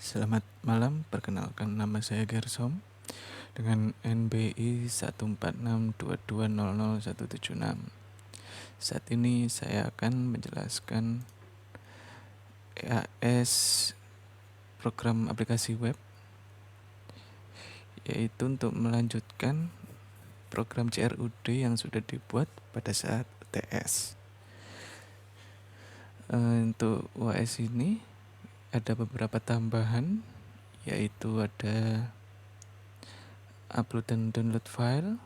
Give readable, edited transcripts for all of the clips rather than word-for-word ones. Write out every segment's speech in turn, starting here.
Selamat malam, perkenalkan nama saya Gersom dengan NBI 14622000176. Saat ini saya akan menjelaskan EAS program aplikasi web, yaitu untuk melanjutkan program CRUD yang sudah dibuat pada saat TS. Untuk UAS ini ada beberapa tambahan, yaitu ada upload dan download file,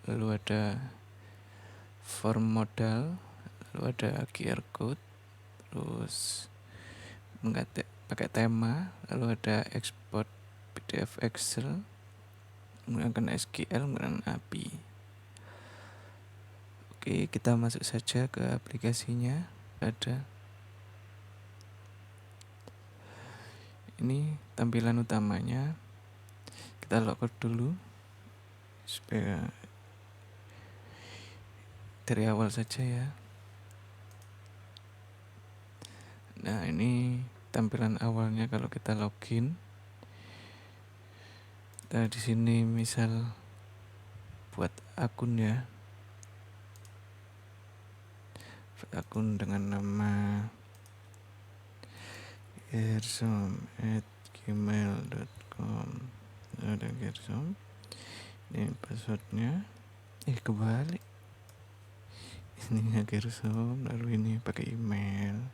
lalu ada form modal, lalu ada QR code, terus pakai tema, lalu ada export PDF Excel menggunakan SQL menggunakan API. Oke, kita masuk saja ke aplikasinya. Ini tampilan utamanya. Kita logout dulu supaya dari awal saja ya. Nah, ini tampilan awalnya kalau kita login. Kita di sini misal buat akun ya. Buat akun dengan nama gersom@gmail.com. Ada gersom. Ini passwordnya. Kebalik. Ini gersom, lalu ini pakai email.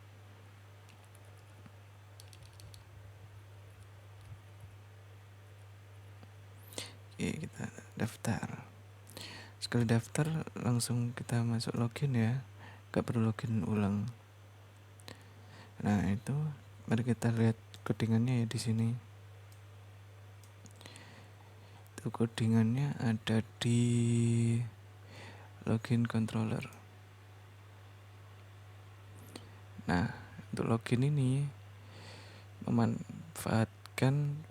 Oke, kita daftar. Sekali daftar langsung kita masuk login ya. Gak perlu login ulang. Nah, itu mari kita lihat codingannya ya di sini. Itu codingannya ada di login controller. Nah, untuk login ini memanfaatkan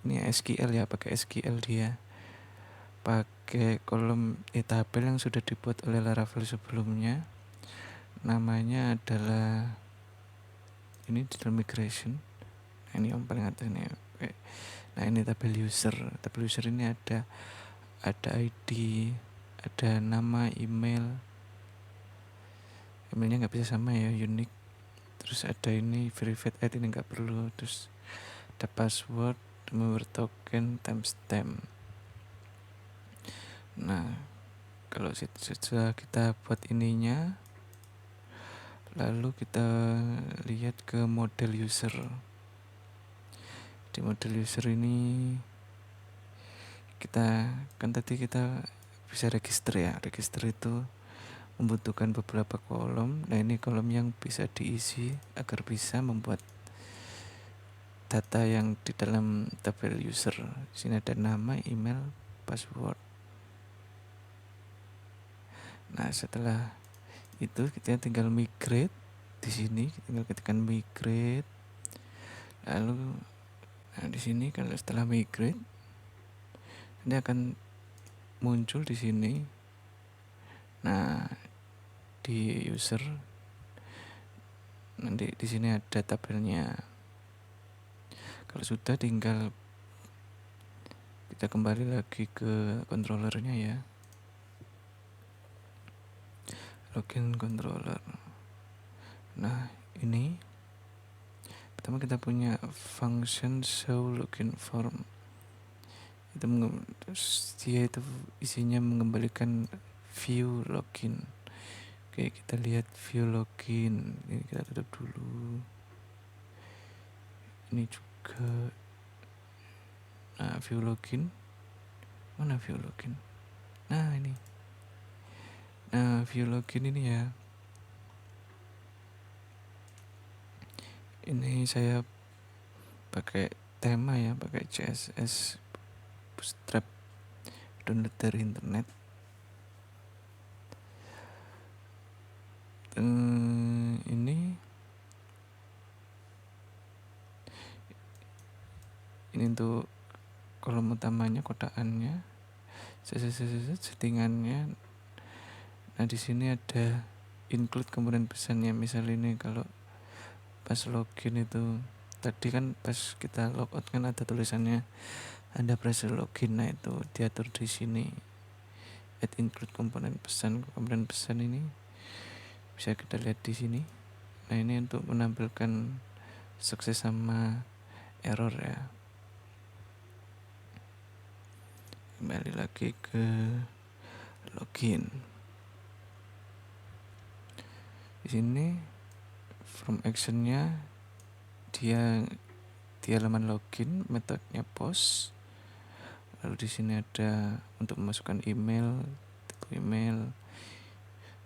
ini SQL ya, pakai SQL dia. Pakai kolom tabel yang sudah dibuat oleh Laravel sebelumnya. Namanya adalah ini digital migration. Nah, ini yang paling atas nih. Nah, ini tabel user. Tabel user ini ada ID, ada nama, email. Emailnya nggak bisa sama ya, unik. Terus ada ini verified ID, ini nggak perlu. Terus ada password, member token, timestamp. Nah, kalau sudah kita buat ininya, lalu kita lihat ke model user. Di model user ini kita bisa register ya. Register itu membutuhkan beberapa kolom. Nah, ini kolom yang bisa diisi agar bisa membuat data yang di dalam tabel user. Di sini ada nama, email, password. Nah, setelah itu kita tinggal migrate. Di sini tinggal ketikkan migrate. Lalu di sini kalau setelah migrate ini akan muncul di sini. Nah, di user nanti di sini ada tabelnya. Kalau sudah tinggal kita kembali lagi ke controllernya ya. Login controller. Nah, ini pertama kita punya function show login form. Dia itu isinya mengembalikan view login. Oke, kita lihat view login. Ini kita tutup dulu. Ini juga. Nah, view login. Mana view login? Nah, ini. Nah, view login ini ya. Ini saya pakai tema ya, pakai CSS Bootstrap, download dari internet. Ini untuk kolom utamanya, kodakannya, settingannya. Nah, di sini ada include kemudian pesannya. Misal ini kalau pas login itu tadi kan pas kita logout kan ada tulisannya Anda berhasil login. Nah itu diatur di sini, add include komponen pesan ini bisa kita lihat di sini. Nah ini untuk menampilkan sukses sama error ya. Kembali lagi ke login. Di sini from actionnya dia di halaman login, metodenya post. Lalu di sini ada untuk memasukkan email, tipe email,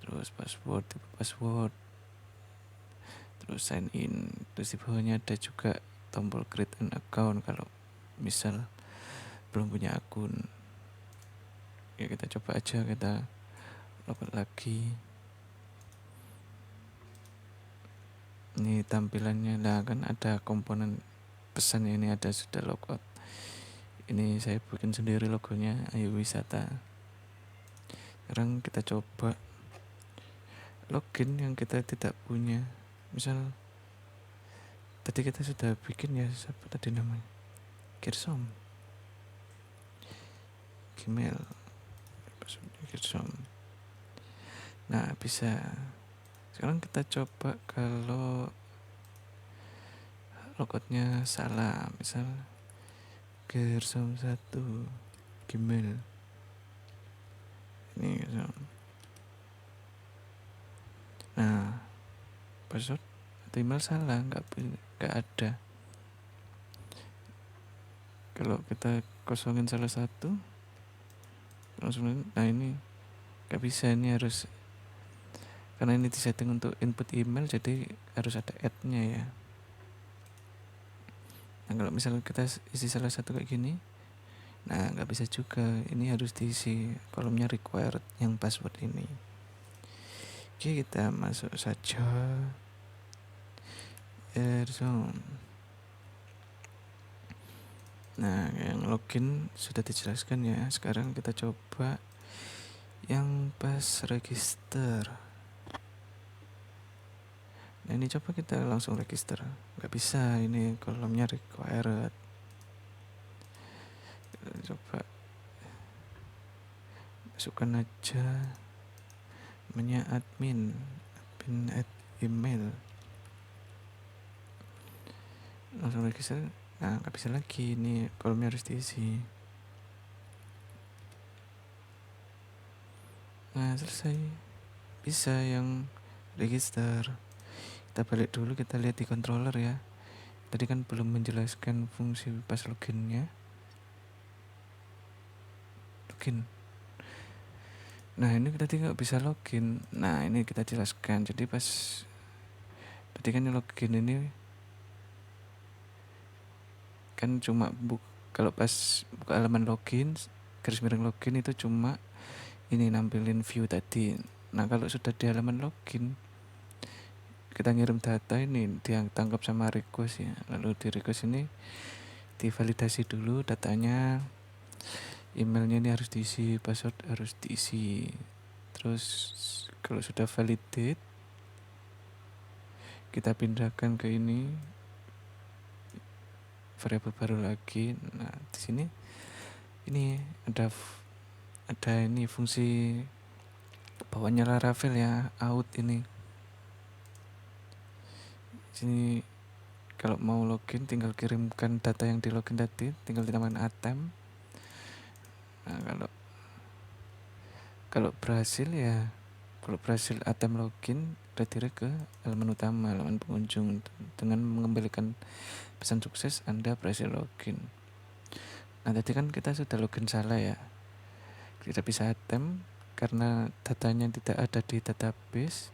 terus password, tipe password, terus sign in. Terus di bawahnya ada juga tombol create an account kalau misal belum punya akun. Ya kita coba aja, kita logout lagi. Ini tampilannya, lah kan ada komponen pesan ini, ada sudah logout. Ini saya bikin sendiri logonya, Ayu Wisata. Sekarang kita coba login yang kita tidak punya. Misal tadi kita sudah bikin ya, siapa tadi namanya, Kirsom, Gmail, passwordnya Kirsom. Nah bisa. Sekarang kita coba kalau logoutnya salah, misal Kirsom 1 Gmail ini Kirsom. Nah password atau email salah, nggak ada. Kalau kita kosongin salah satu langsung, nah ini nggak bisa, ini harus, karena ini disetting untuk input email jadi harus ada add-nya ya. Nah kalau misalnya kita isi salah satu kayak gini, nah nggak bisa juga, ini harus diisi kolomnya required yang password ini. Oke, kita masuk saja Ersom. Nah yang login sudah dijelaskan ya. Sekarang kita coba yang pas register. Nah ini coba kita langsung register, nggak bisa, ini kolomnya required. Kita coba masukkan aja namanya admin at email, langsung register. Nah nggak bisa lagi, ini kolomnya harus diisi. Nah selesai, bisa yang register. Kita balik dulu, kita lihat di controller ya. Tadi kan belum menjelaskan fungsi pas loginnya. Login. Nah ini tadi nggak bisa login. Nah ini kita jelaskan. Jadi pas tadi kan login ini kan cuma kalau pas buka halaman login, garis miring login itu cuma ini nampilin view tadi. Nah kalau sudah di halaman login, kita ngirim data ini dia tangkap sama request ya. Lalu di request ini divalidasi dulu datanya, emailnya ini harus diisi, password harus diisi. Terus kalau sudah validate, kita pindahkan ke ini variabel baru lagi. Nah di sini ini ada ini fungsi bawahnya Laravel ya, out ini. Sini kalau mau login tinggal kirimkan data yang di login tadi, tinggal ditambahkan atem. Nah kalau berhasil ya, kalau berhasil atem login udah direct ke halaman utama, halaman pengunjung. Dengan mengembalikan pesan sukses, Anda berhasil login. Nah tadi kan kita sudah login salah ya, tidak bisa atem karena datanya tidak ada di database,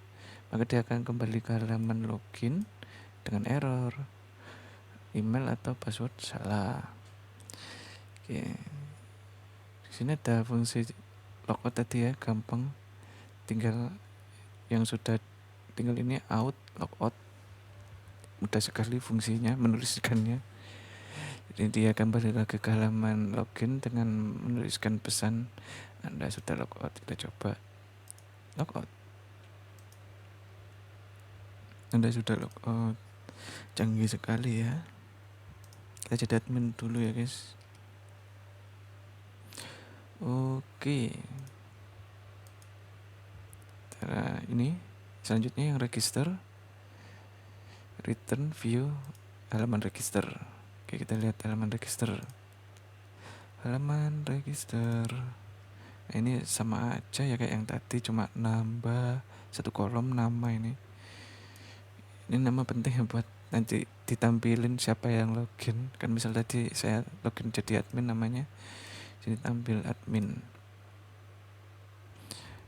maka dia akan kembali ke halaman login dengan error email atau password salah. Oke, di sini ada fungsi logout tadi ya, gampang, tinggal yang sudah tinggal ini out, logout, mudah sekali fungsinya menuliskannya. Jadi dia kembali lagi ke halaman login dengan menuliskan pesan Anda sudah logout. Kita coba logout. Anda sudah logout, canggih sekali ya. Kita jadi admin dulu ya guys. Oke. Cara ini selanjutnya yang register, return view halaman register. Oke, kita lihat halaman register. Halaman register. Nah, ini sama aja ya kayak yang tadi, cuma nambah satu kolom nama ini. Ini nama penting ya buat nanti ditampilin siapa yang login. Kan misal tadi saya login jadi admin namanya, sini tampil admin.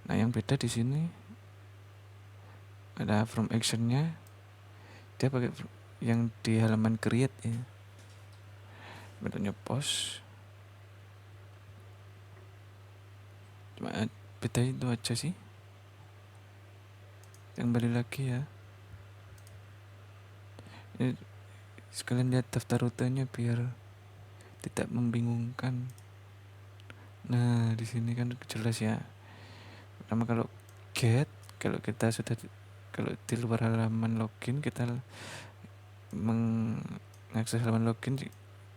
Nah, yang beda di sini ada from actionnya, dia pakai yang di halaman create ya. Bentuknya post. Cuma beda itu aja sih. Yang balik lagi ya. Ini sekalian lihat daftar rutenya biar tidak membingungkan. Nah, di sini kan jelas ya. Pertama kalau get, kalau kita sudah kalau di luar halaman login kita mengakses halaman login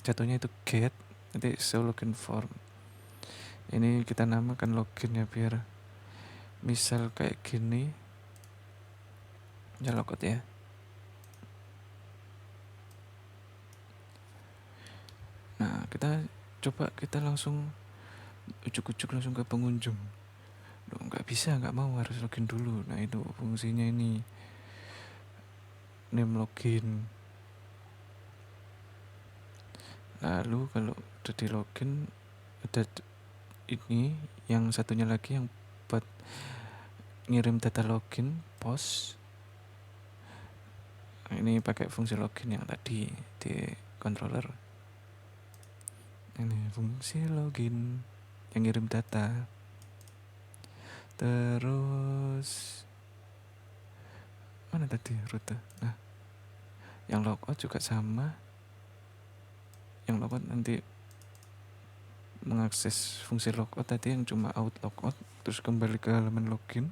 jatuhnya itu get, nanti show login form. Ini kita namakan login ya biar misal kayak gini ya logout ya. Nah, kita langsung ujuk-ujuk langsung ke pengunjung. Loh, nggak bisa, nggak mau, harus login dulu. Nah, itu fungsinya ini, name login. Lalu kalau udah di login ada ini, yang satunya lagi yang buat ngirim data login, post. Nah, ini pakai fungsi login yang tadi di controller. Ini fungsi login yang ngirim data. Terus mana tadi rute? Nah, yang logout juga sama. Yang logout nanti mengakses fungsi logout tadi yang cuma out logout, terus kembali ke halaman login.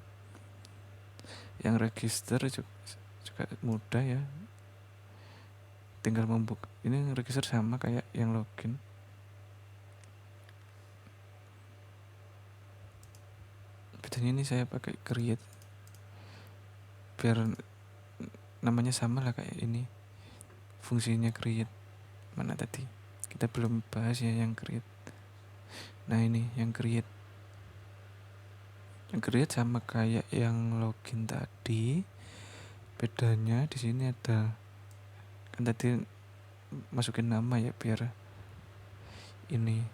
Yang register juga mudah ya, tinggal membuka. Ini register sama kayak yang login. Bedanya ini saya pakai create biar namanya sama lah kayak ini, fungsinya create. Mana tadi kita belum bahas ya yang create. Nah, ini yang create sama kayak yang login tadi. Bedanya di sini ada, kan tadi masukin nama ya biar ini,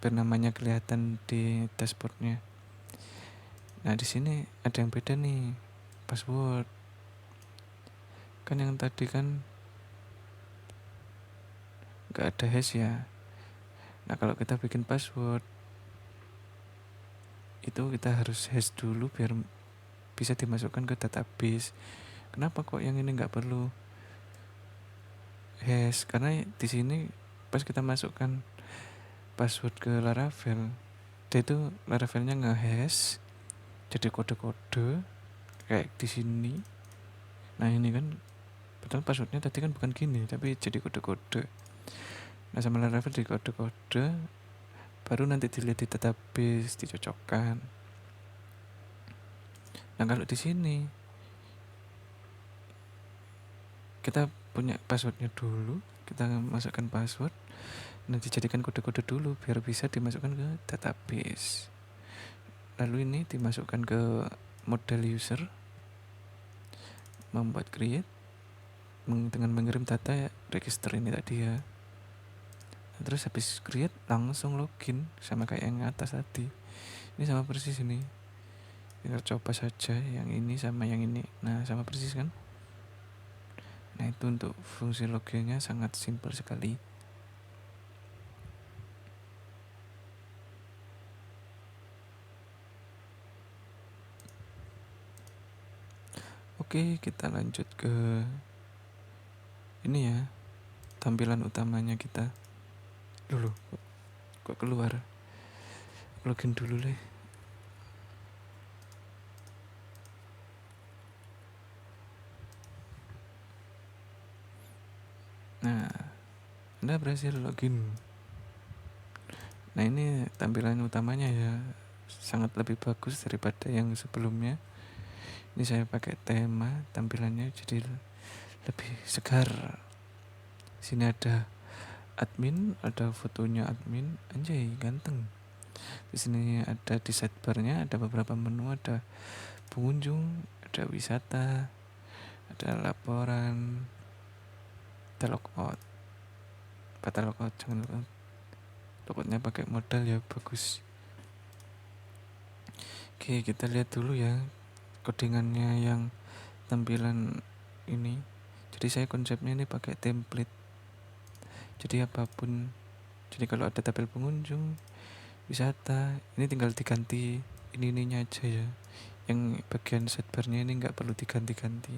biar namanya kelihatan di dashboardnya. Nah, di sini ada yang beda nih, password. Kan yang tadi kan nggak ada hash ya. Nah, kalau kita bikin password itu kita harus hash dulu biar bisa dimasukkan ke database. Kenapa kok yang ini nggak perlu hash? Karena di sini pas kita masukkan password ke Laravel, dia itu Laravelnya nge-hash jadi kode-kode kayak di sini. Nah, ini kan padahal passwordnya tadi kan bukan gini, tapi jadi kode-kode. Nah, sama Laravel di kode-kode, baru nanti dilihat di database, dicocokkan. Nah, kalau di sini kita punya passwordnya dulu, kita masukkan password, nanti jadikan kode-kode dulu biar bisa dimasukkan ke database. Lalu ini dimasukkan ke model user, membuat create dengan mengirim data ya, register ini tadi ya. Nah, terus habis create langsung login sama kayak yang atas tadi. Ini sama persis ini. Kita coba saja yang ini sama yang ini. Nah, sama persis kan? Nah, itu untuk fungsi loginnya sangat simpel sekali. Oke, kita lanjut ke ini ya, tampilan utamanya kita. Dulu kok keluar? Login dulu deh. Nah, Anda berhasil login. Nah, ini tampilan utamanya ya, sangat lebih bagus daripada yang sebelumnya. Ini saya pakai tema, tampilannya jadi lebih segar. Sini ada admin, ada fotonya admin, anjay ganteng. Di sini ada di sidebarnya ada beberapa menu, ada pengunjung, ada wisata, ada laporan, ada logout. Pada logout, jangan logout. Logoutnya pakai modal ya, bagus. Oke, kita lihat dulu ya codingannya yang tampilan ini. Jadi saya konsepnya ini pakai template. Jadi apapun, jadi kalau ada tabel pengunjung, wisata, ini tinggal diganti ininya aja ya. Yang bagian sidebarnya ini nggak perlu diganti-ganti.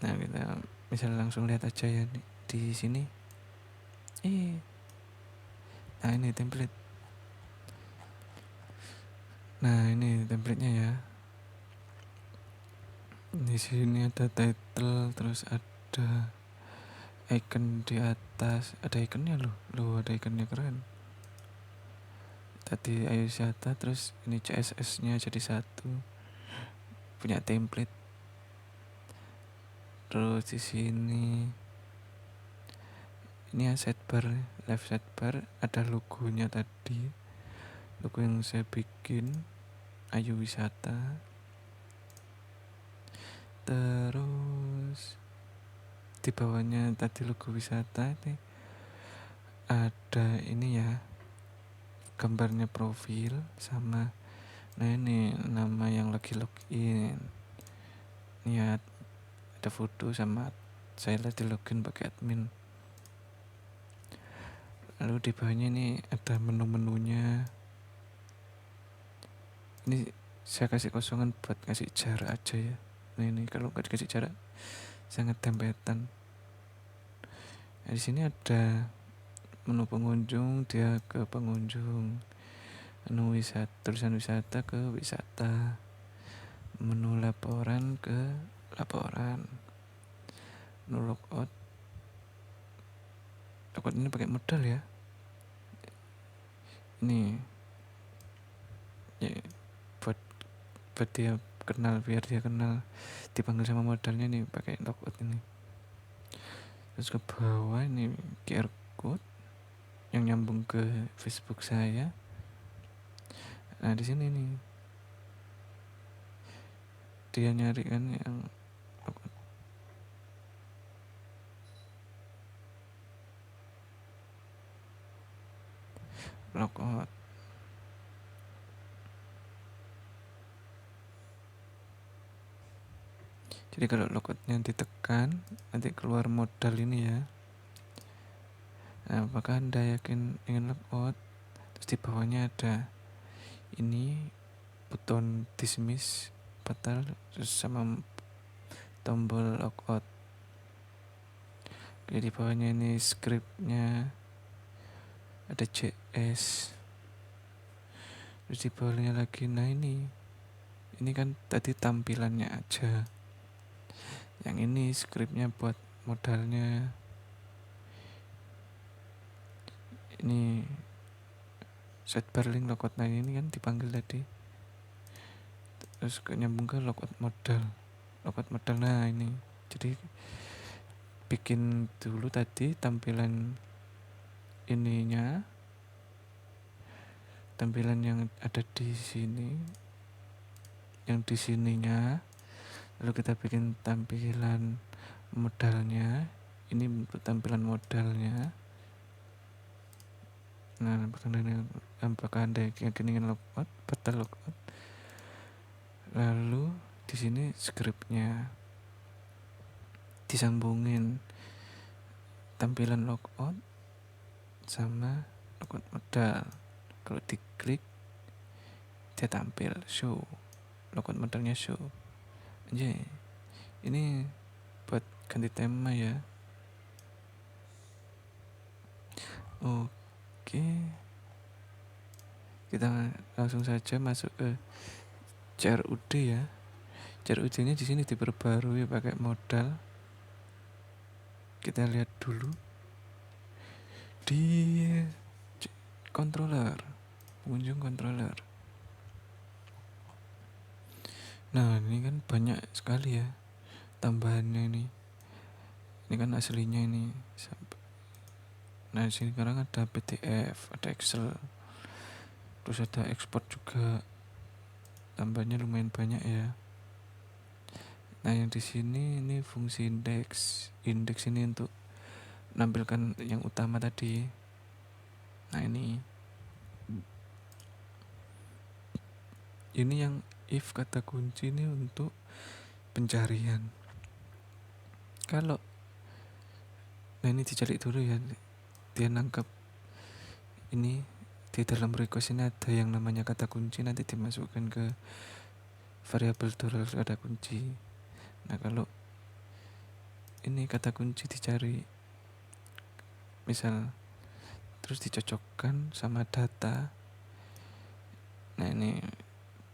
Nah, kita misalnya langsung lihat aja ya di sini. Nah, ini template. Nah, ini templatenya ya. Di sini ada title, terus ada icon di atas, ada ikonnya loh, ada ikonnya keren. Tadi ayo wisata, terus ini CSS-nya jadi satu, punya template. Terus di sini ini ya sidebar, left sidebar, ada logonya tadi, logo yang saya bikin, ayo wisata. Terus di bawahnya tadi logo wisata ini ada ini ya, gambarnya profil sama, nah ini nama yang lagi login. Ini ya, ada foto sama saya lagi login pakai admin. Lalu di bawahnya ini ada menu-menunya. Ini saya kasih kosongan buat kasih jarak aja ya. Nah, ini kalau nggak dikasih jarak sangat dempetan. Nah, di sini ada menu pengunjung, dia ke pengunjung. Menu wisata, tulisan wisata ke wisata. Menu laporan ke laporan. Menu logout. Logout ini pakai modal ya. Ini ya, buat dia kenal, biar dia kenal dipanggil sama modalnya nih pakai logout ini. Terus ke bawah ini QR code yang nyambung ke Facebook saya. Nah, di sini nih dia nyari kan yang logout. Jadi kalau logoutnya ditekan nanti keluar modal ini ya. Nah, apakah Anda yakin ingin logout? Terus di bawahnya ada ini button dismiss, batal, terus sama tombol logout. Oke, di bawahnya ini scriptnya ada JS. Terus di bawahnya lagi, nah ini kan tadi tampilannya aja. Yang ini scriptnya buat modalnya. Ini sidebar link logout, nah ini kan dipanggil tadi. Terus nyambung ke logout modal. Nah ini, jadi bikin dulu tadi tampilan ininya, tampilan yang ada di sini, yang di sininya, lalu kita bikin tampilan modalnya. Ini untuk tampilan modalnya. Nah, apakah Anda yakin ingin logout, batal logout. Lalu di sini scriptnya disambungin tampilan logout sama logout modal. Kalau diklik dia tampil show, logout modalnya show. Anjay, ini buat ganti tema ya. Oke, kita langsung saja masuk ke CRUD ya. CRUD nya di sini diperbarui pakai modal. Kita lihat dulu. di controller, pengunjung controller. Nah ini kan banyak sekali ya tambahannya ini. Ini kan aslinya ini. Nah di sini sekarang ada PDF, ada Excel, terus ada export juga. Tambahnya lumayan banyak ya. Nah yang di sini ini fungsi indeks. Indeks ini untuk menampilkan yang utama tadi. Nah ini yang if kata kunci ini untuk pencarian. Kalau nah ini dicari dulu ya, dia nangkep ini di dalam request ini ada yang namanya kata kunci, nanti dimasukkan ke variabel dollar kata kunci. Nah kalau ini kata kunci dicari misal terus dicocokkan sama data. Nah ini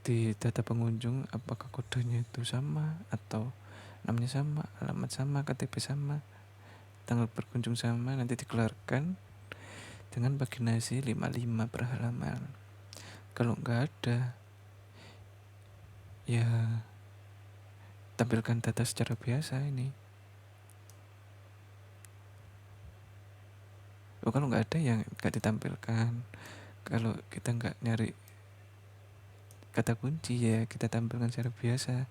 di data pengunjung apakah kodenya itu sama atau namanya sama, alamat sama, KTP sama, tanggal berkunjung sama, nanti dikeluarkan dengan paginasi 55 per halaman. Kalau nggak ada ya tampilkan data secara biasa ini. Kalau nggak ada ya nggak ditampilkan. Kalau kita nggak nyari kata kunci ya kita tampilkan secara biasa,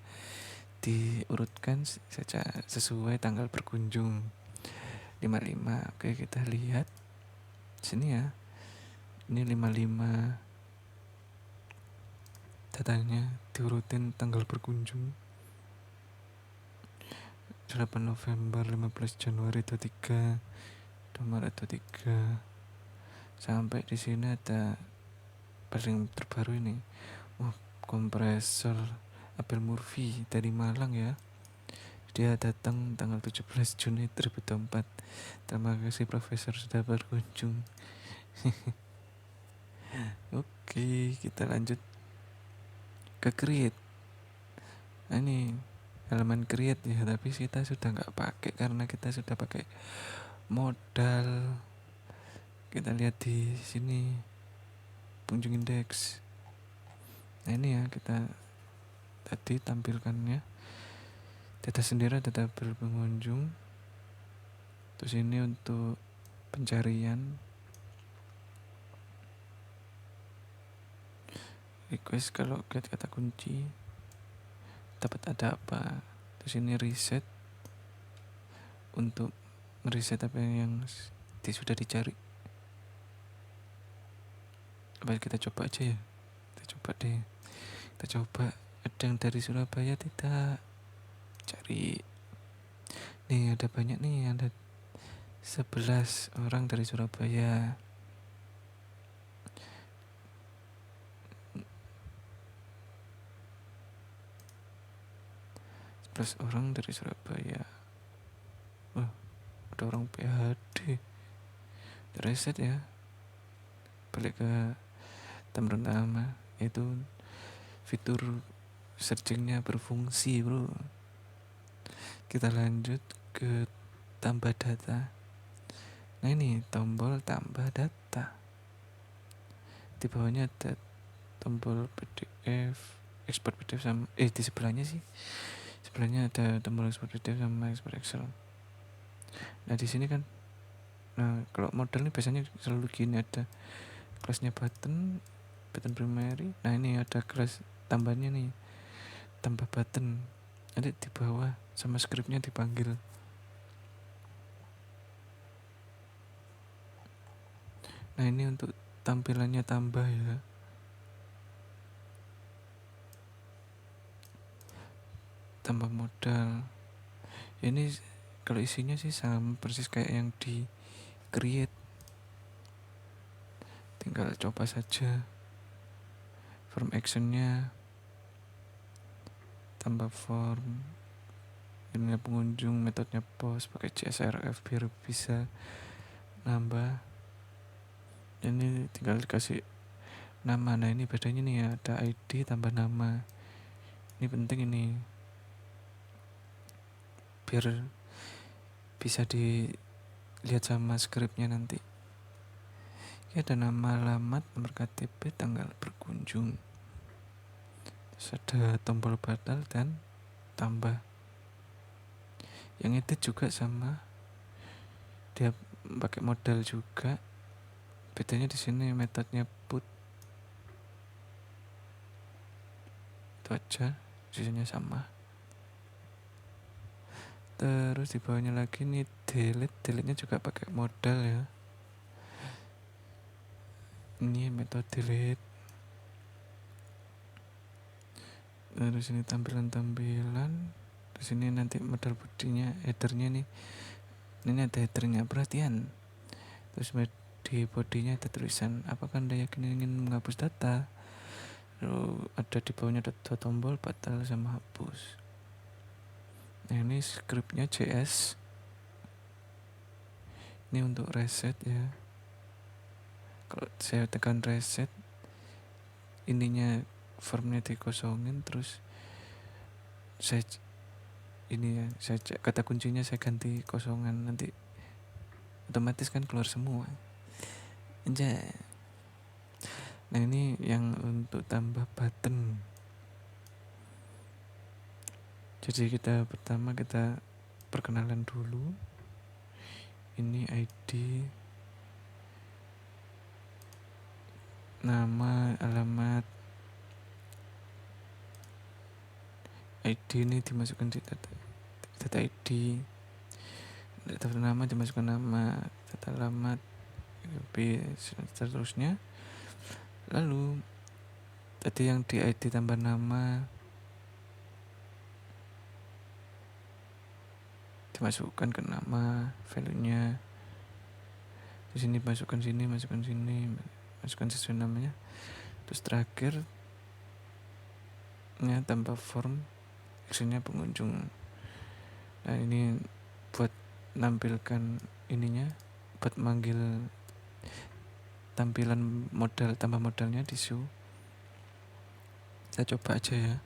diurutkan saja sesuai tanggal berkunjung 55. Oke kita lihat sini ya, ini 55 datanya diurutin tanggal berkunjung 8 November, 15 Januari 23, 2 Maret 23, sampai di sini ada paling terbaru ini. Kompresor Abel Murphy dari Malang ya. Dia datang tanggal 17 Juni 2004. Terima kasih Profesor sudah berkunjung. Oke, kita lanjut ke create. Nah ini halaman create ya, tapi kita sudah nggak pakai karena kita sudah pakai modal. Kita lihat di sini pengunjung indeks. Nah ini ya kita tadi tampilkannya data sendiri, data berpengunjung. Terus ini untuk pencarian request, kalau get kata kunci dapat ada apa. Terus ini reset untuk mereset apa yang sudah dicari. Apa kita coba aja ya, kita coba deh, kita coba ada yang dari Surabaya tidak, cari nih ada banyak nih, ada 11 orang dari Surabaya. 11 orang dari Surabaya. Wah, ada orang PHD. Reset ya, balik ke tampilan utama, itu fitur searchingnya berfungsi bro. Kita lanjut ke tambah data. Nah ini tombol tambah data, di bawahnya ada tombol PDF, export PDF sama di sebelahnya ada tombol export PDF sama export Excel. Nah di sini kan, nah kalau model ini biasanya selalu gini, ada kelasnya button primary. Nah ini ada kelas tambahnya nih, tambah button, nanti di bawah sama scriptnya dipanggil. Nah ini untuk tampilannya tambah ya. Tambah modal. Ini kalau isinya sih sama persis kayak yang di create. Tinggal coba saja. Form actionnya tambah form. Ini pengunjung, metodenya post pakai CSRF biar bisa nambah. Ini tinggal dikasih nama. Nah ini bedanya nih ya, ada ID tambah nama. Ini penting ini biar bisa dilihat sama skripnya nanti. ada nama alamat, nomor KTP, tanggal berkunjung. Terus ada tombol batal dan tambah. Yang edit juga sama, dia pakai modal juga. Bedanya di sini metodenya put, itu aja, sisanya sama. Terus di bawahnya lagi nih delete nya juga pakai modal ya. Ini metode delete. Terus ini tampilan. Terus ini nanti modal bodinya, headernya nih. Ini ada headernya, perhatian. Terus di bodinya ada tulisan, apakah Anda yakin ingin menghapus data? Lalu ada di bawahnya ada dua tombol, batal sama hapus. Nah ini scriptnya JS. Ini untuk reset ya. Kalau saya tekan reset, ininya formnya dikosongin, terus saya cek kata kuncinya, saya ganti kosongan, nanti otomatis kan keluar semua. Anjay. Nah ini yang untuk tambah button. Jadi pertama kita perkenalan dulu. Ini ID, nama, alamat. ID ini dimasukkan di data ID. Data nama dimasukkan nama, data alamat, seterusnya. Lalu tadi yang di ID tambah nama dimasukkan ke nama, value-nya. Di sini masukkan sini, masukkan sesuai namanya. Terus terakhir tambah form, actionnya pengunjung. Nah ini buat nampilkan ininya, buat manggil tampilan modal, tambah modalnya di show. Saya coba aja ya.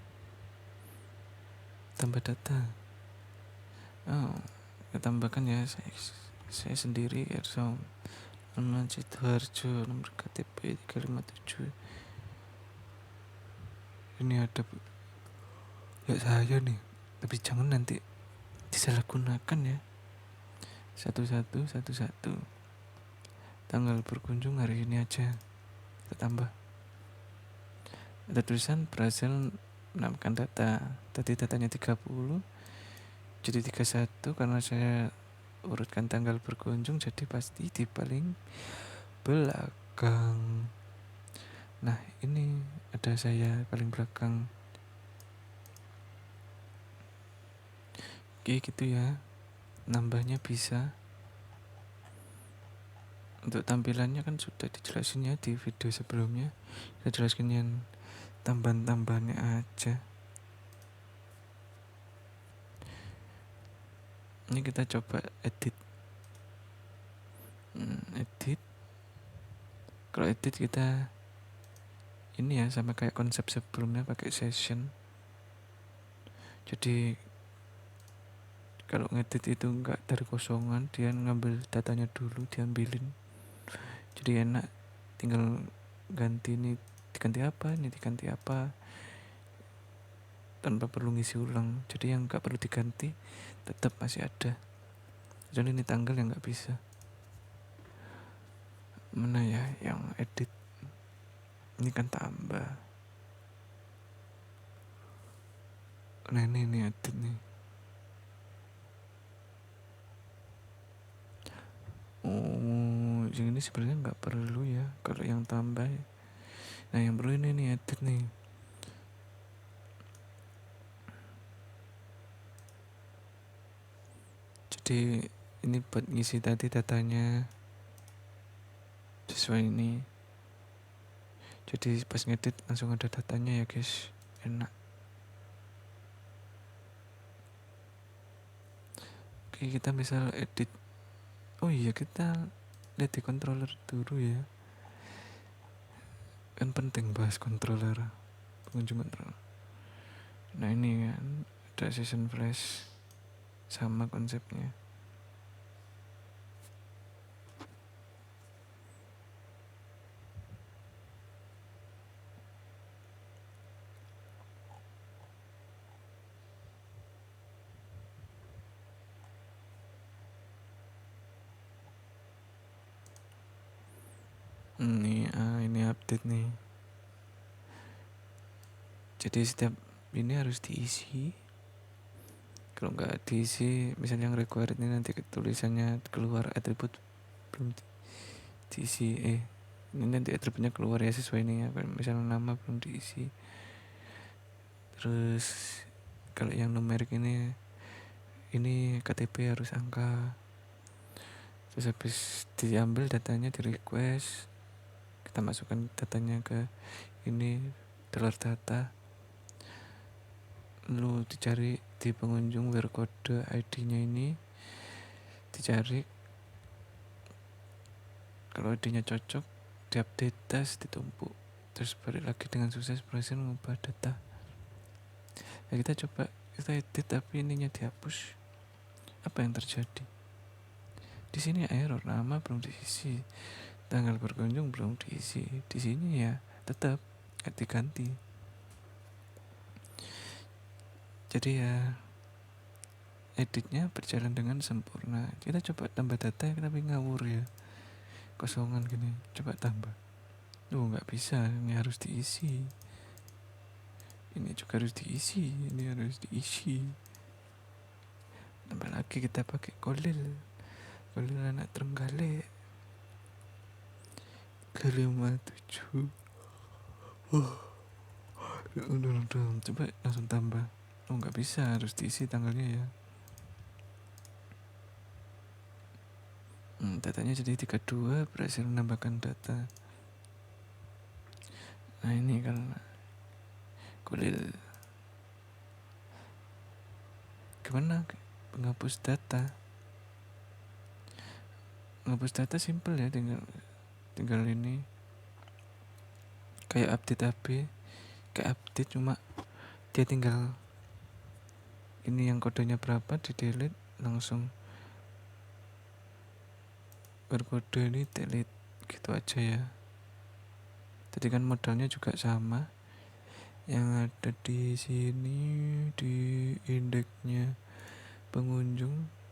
Tambah data. Oh, kita tambahkan ya, saya sendiri Ersom nama Sidoarjo, nomor KTP 357. Ini ada ya saya nih, tapi jangan nanti disalahgunakan ya. 1111. Tanggal berkunjung hari ini aja kita tambah. Ada tulisan berhasil menambahkan data. Tadi datanya 30 jadi 31, karena saya urutkan tanggal berkunjung jadi pasti di paling belakang. Nah ini ada saya paling belakang. Oke gitu ya, nambahnya bisa. Untuk tampilannya kan sudah dijelasin ya di video sebelumnya. Saya jelaskan yang tambahan-tambahannya aja. Ini kita coba edit. Edit. Kalau edit kita ini ya sama kayak konsep sebelumnya, pakai session. Jadi kalau ngedit itu enggak dari kosongan, dia ngambil datanya dulu, diambilin. Jadi enak, tinggal ganti ini diganti apa, tanpa perlu ngisi ulang. Jadi yang enggak perlu diganti tetap masih ada. Jadi ini tanggal yang enggak bisa. Mana ya yang edit? Ini kan tambah. Nah ini edit nih. Oh, yang ini sebenarnya nggak perlu ya kalau yang tambah. Nah yang perlu ini nih, edit nih. Jadi ini buat ngisi tadi datanya sesuai ini. Jadi pas ngedit langsung ada datanya ya guys, enak. Oke, kita misal edit. Oh iya, kita lihat di controller dulu ya. Kan penting bahas controller, pengunjung controller. Nah ini kan ada session flash, sama konsepnya. Ini update nih. Jadi setiap ini harus diisi. Kalau nggak diisi, misalnya yang required ini nanti tulisannya keluar atribut belum diisi. Ini nanti atributnya keluar ya sesuai ini ya. Misalnya nama belum diisi. Terus kalau yang numerik ini KTP harus angka. Terus habis diambil datanya di request, kita masukkan datanya ke ini telur data, lalu dicari di pengunjung where kode ID-nya ini dicari, kalau ID-nya cocok diupdate, tes, ditumpuk, terus balik lagi dengan sukses berhasil mengubah data. Ya kita coba kita edit tapi ininya dihapus, apa yang terjadi? Di sini error, nama belum diisi, tanggal berkunjung belum diisi. Di sini ya tetap diganti. Jadi ya editnya berjalan dengan sempurna. Kita coba tambah data tapi ngawur ya, kosongan gini. Coba tambah, nggak bisa, ini harus diisi. Ini juga harus diisi, ini harus diisi. Tambah lagi kita pakai Kolil anak Trenggalek 57. Coba langsung tambah. Nggak bisa, harus diisi tanggalnya ya. Datanya jadi 32, berhasil menambahkan data. Nah ini kan Kolil. Gimana menghapus data? Menghapus data simple ya, tinggal ini kayak update HP, kayak update, cuma dia tinggal ini yang kodenya berapa di delete, langsung berkode ini delete gitu aja ya. Tadi kan modalnya juga sama, yang ada di sini di indeksnya pengunjung.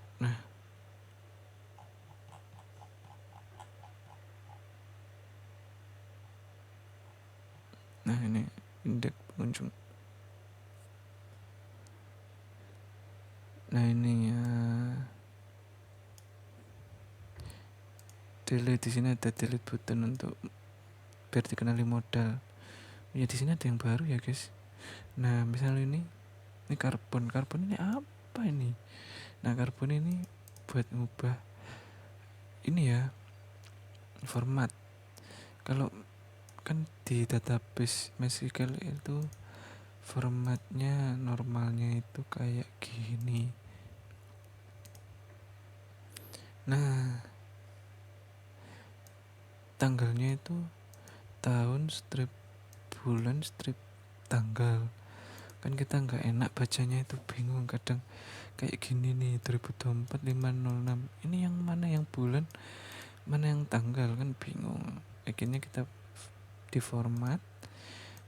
Nah ini indeks pengunjung. Nah ini ya, delete, di sini ada delete button untuk biar dikenali modal. Ya di sini ada yang baru ya guys. Nah misalnya ini karbon ini apa ini? Nah karbon ini buat ngubah ini ya format. Kalau kan di database MySQL itu formatnya normalnya itu kayak gini. Nah tanggalnya itu tahun strip bulan strip tanggal. Kan kita nggak enak bacanya, itu bingung kadang kayak gini nih, 2024 506, ini yang mana yang bulan mana yang tanggal, kan bingung. Akhirnya kita diformat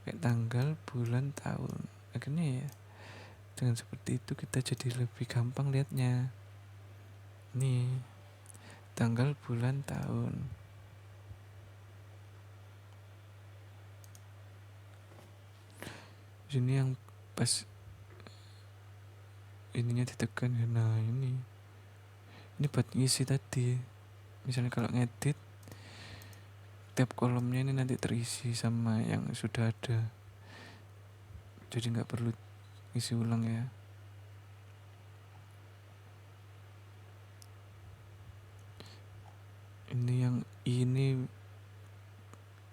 kayak tanggal bulan tahun. Akhirnya ya dengan seperti itu kita jadi lebih gampang lihatnya. Nih tanggal bulan tahun. Sini yang pas ininya ditekan ya. Nah ini buat ngisi tadi. Misalnya kalau ngedit, tiap kolomnya ini nanti terisi sama yang sudah ada, jadi nggak perlu isi ulang ya. Ini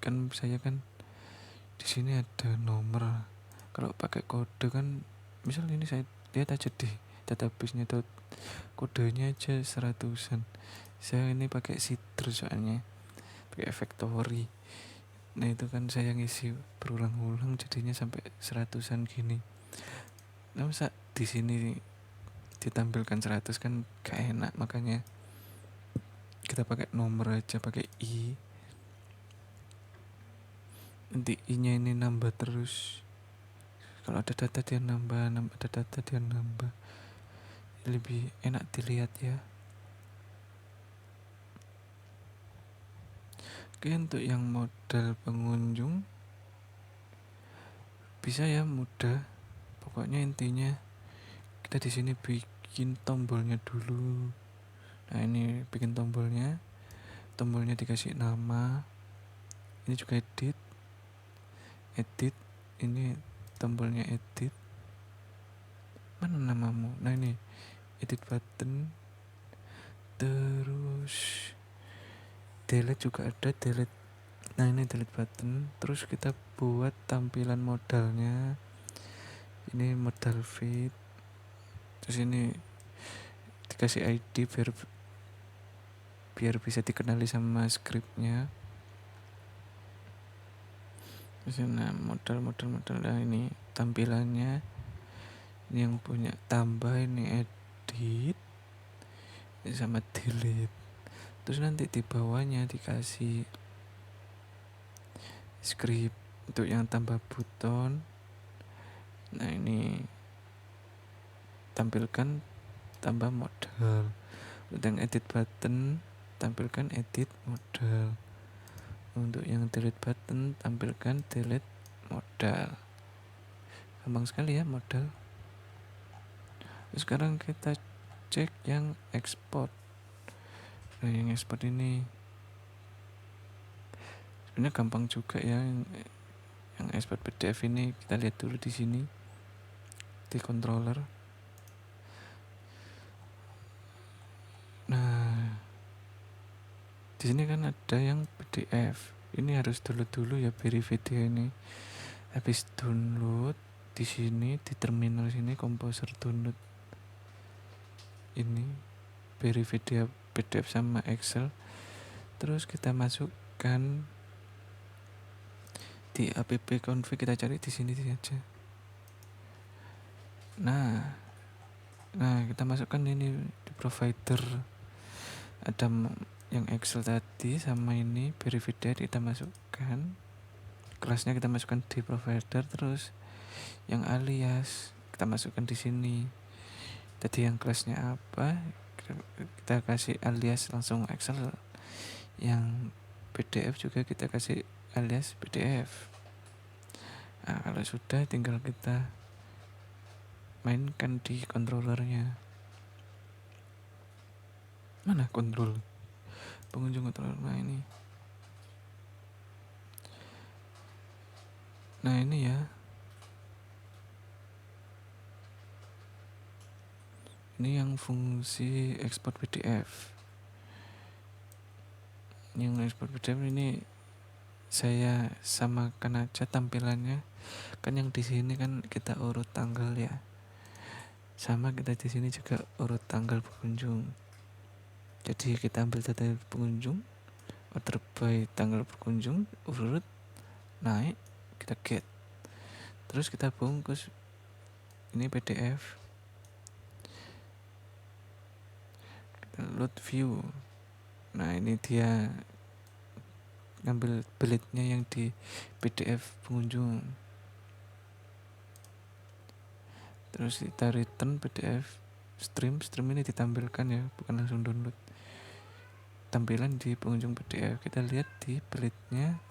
kan saya kan di sini ada nomor. Kalau pakai kode kan, misal ini saya lihat aja di database-nya tuh kodenya aja 100-an. Saya ini pakai citrus soalnya, pakai factory. Nah itu kan saya ngisi berulang-ulang jadinya sampai 100-an gini. Nah masa di sini ditampilkan 100 kan gak enak, makanya kita pakai nomor aja, pakai i. Nanti i-nya ini nambah terus. Kalau ada data dia nambah, ada data dia nambah. Lebih enak dilihat ya. Oke, untuk yang modal pengunjung bisa ya, mudah. Pokoknya intinya kita di sini bikin tombolnya dulu. Nah, ini bikin tombolnya. Tombolnya dikasih nama. Ini juga edit. Edit. Ini tombolnya edit. Mana namamu? Nah, ini edit button. Terus delete juga ada, delete. Nah, ini delete button. Terus kita buat tampilan modalnya. Ini modal feed. Terus ini dikasih ID biar bisa dikenali sama scriptnya. Terus nah, modal. Nah, ini tampilannya. Ini yang punya tambah, ini edit, ini sama delete. Terus nanti di bawahnya dikasih script untuk yang tambah buton. Nah, ini tampilkan tambah modal. Untuk yang edit button tampilkan edit modal. Untuk yang delete button tampilkan delete modal. Gampang sekali ya modal. Sekarang kita cek yang export. Nah, yang export ini sebenarnya gampang juga ya. Yang export PDF ini kita lihat dulu di sini di controller. Nah, di sini kan ada yang PDF. Ini harus dulu ya beri video ini. Habis download di sini di terminal sini Composer download. Ini beri video PDF sama Excel. Terus kita masukkan di app config, kita cari di sini saja. Nah, kita masukkan ini di provider. Ada yang Excel tadi sama ini beri video kita masukkan. Kelasnya kita masukkan di provider, terus yang alias kita masukkan di sini. Tadi yang kelasnya apa, kita kasih alias langsung Excel. Yang PDF juga kita kasih alias PDF. Nah, kalau sudah tinggal kita mainkan di controllernya. Mana kontrol pengunjung controller? Nah, ini. Nah, ini ya. Ini yang fungsi export PDF. Yang export PDF ini saya samakan aja tampilannya. Kan yang di sini kan kita urut tanggal ya. Sama kita di sini juga urut tanggal pengunjung. Jadi kita ambil data pengunjung, order by tanggal pengunjung, urut, naik, kita get. Terus kita bungkus ini PDF. Load view. Nah, ini dia ngambil belit-nya yang di PDF pengunjung. Terus kita return PDF stream ini ditampilkan ya, bukan langsung download. Tampilan di pengunjung PDF kita lihat di belit-nya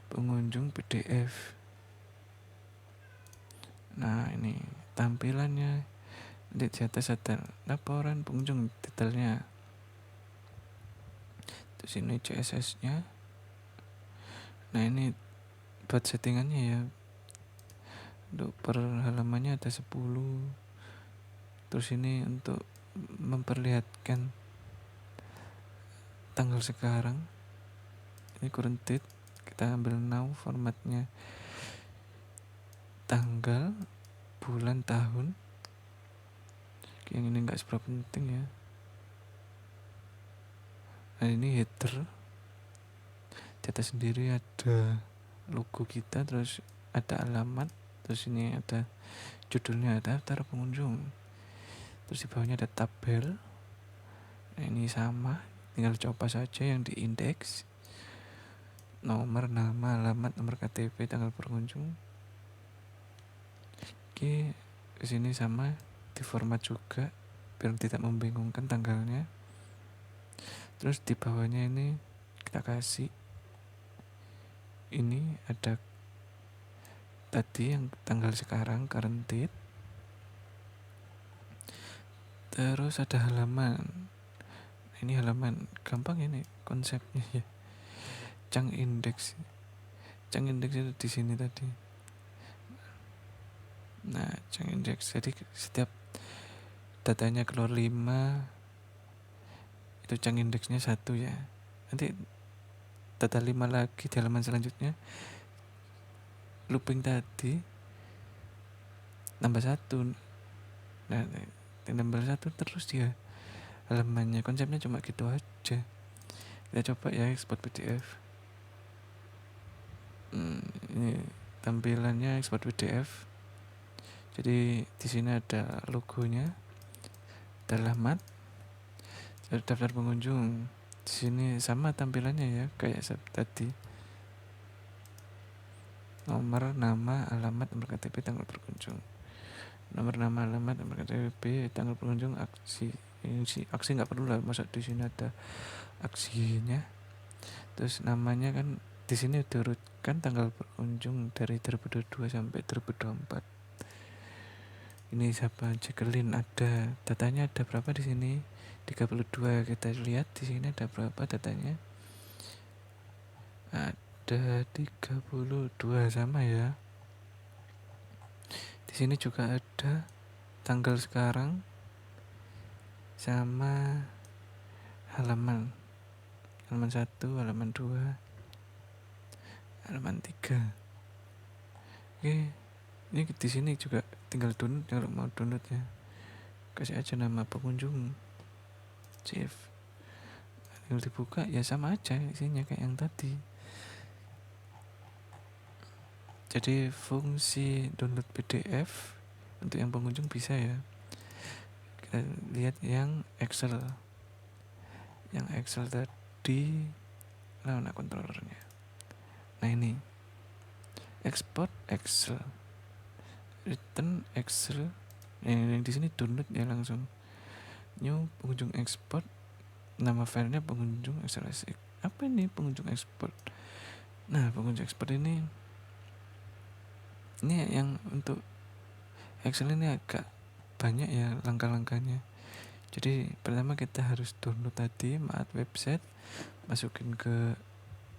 pengunjung PDF. Nah, ini tampilannya. Di atas ada laporan pengunjung detailnya. Terus ini CSS nya. Nah, ini buat settingannya ya. Untuk per halamannya ada 10. Terus ini untuk memperlihatkan tanggal sekarang. Ini current date, kita ambil now, formatnya tanggal, bulan, tahun. Yang ini nggak seberapa penting ya. Nah, ini header. Di atas sendiri ada logo kita, terus ada alamat, terus ini ada judulnya, ada daftar pengunjung. Terus di bawahnya ada tabel. Nah, ini sama, tinggal coba saja yang di indeks. Nomor, nama, alamat, nomor KTP, tanggal pengunjung. Oke, di sini sama, di format juga biar tidak membingungkan tanggalnya. Terus di bawahnya ini kita kasih ini ada tadi yang tanggal sekarang, current date. Terus ada halaman. Ini halaman, gampang ini konsepnya ya. Chunk index. Chunk index itu di sini tadi. Nah, chunk index. Jadi setiap datanya keluar 5, itu chunk indexnya 1 ya. Nanti data 5 lagi di halaman selanjutnya, looping tadi nambah 1. Nah, nambah 1 terus dia halamannya. Konsepnya cuma gitu aja. Kita coba ya export PDF. Ini tampilannya export PDF. Jadi di sini ada logonya, ada alamat, ada daftar pengunjung. Di sini sama tampilannya ya kayak tadi. Nomor, nama, alamat, nomor KTP, tanggal berkunjung. Nomor, nama, alamat, nomor KTP, tanggal pengunjung, aksi. Aksi nggak perlu lah, masa di sini ada aksinya. Terus namanya kan di sini diurutkan tanggal berkunjung dari 2022 sampai 2024. Ini siapa cekelin, ada datanya, ada berapa di sini? 32. Kita lihat di sini ada berapa datanya? Ada 32 sama ya. Di sini juga ada tanggal sekarang sama halaman 1, halaman 2, halaman 3. Oke, ini di sini juga tinggal download kalau mau download ya. Kasih aja nama pengunjung, save. Tinggal dibuka ya, sama aja isinya kayak yang tadi. Jadi fungsi download PDF untuk yang pengunjung bisa ya. Kita lihat yang Excel. Yang Excel tadi mana controllernya. Nah ini export Excel, return Excel. Yang di sini download ya langsung. New pengunjung export. Nama filenya pengunjung Excel. Apa ini pengunjung export? Nah pengunjung export ini yang untuk Excel ini agak banyak ya langkah-langkahnya. Jadi pertama kita harus download tadi Maat website, masukin ke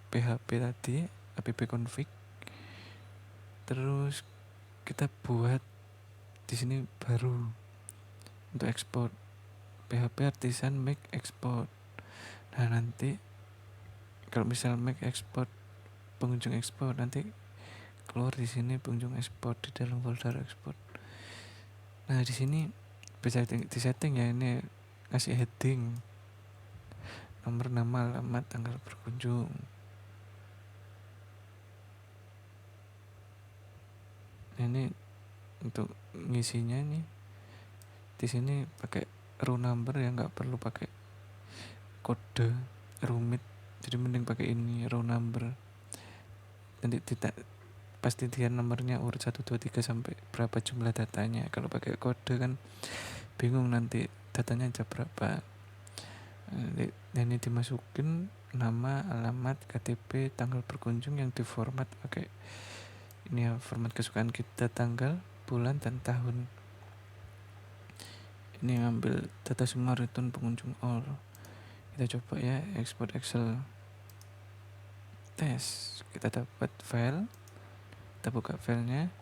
PHP tadi app config, terus kita buat di sini baru untuk export PHP artisan make export. Nah nanti kalau misal make export pengunjung export, nanti keluar di sini pengunjung export di dalam folder export. Nah di sini bisa disetting ya, ini ngasih heading, nomor, nama, alamat, tanggal berkunjung. Ini untuk ngisinya nih di sini pakai row number ya, nggak perlu pakai kode rumit, jadi mending pakai ini row number. Nanti pasti dia nomornya urut 1, 2, 3 sampai berapa jumlah datanya. Kalau pakai kode kan bingung nanti datanya aja berapa. Ini dimasukin nama, alamat, KTP, tanggal berkunjung yang diformat pakai ini ya, format kesukaan kita, tanggal, bulan, dan tahun. Ini ngambil data semua, return pengunjung all. Kita coba ya export Excel tes. Kita dapat file, kita buka filenya.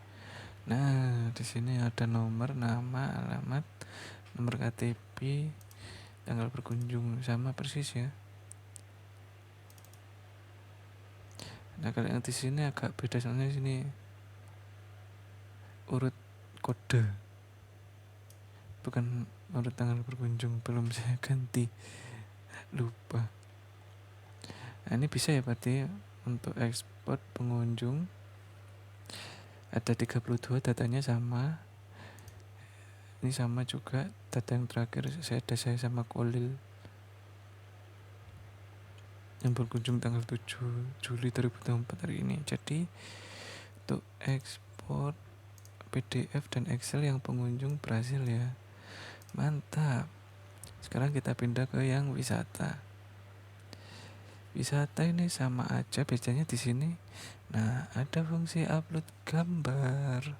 Nah di sini ada nomor, nama, alamat, nomor KTP, tanggal berkunjung, sama persis ya. Nah kalau yang di sini agak beda, soalnya sini urut kode, bukan urut tanggal berkunjung. Belum saya ganti, lupa. Nah ini bisa ya berarti untuk export pengunjung. Ada 32 datanya sama. Ini sama juga data yang terakhir saya sama Kolil yang berkunjung tanggal 7 Juli 2024 hari ini. Jadi untuk ekspor PDF dan Excel yang pengunjung berhasil ya. Mantap. Sekarang kita pindah ke yang wisata. wisata ini sama aja bedanya di sini. Nah, ada fungsi upload gambar.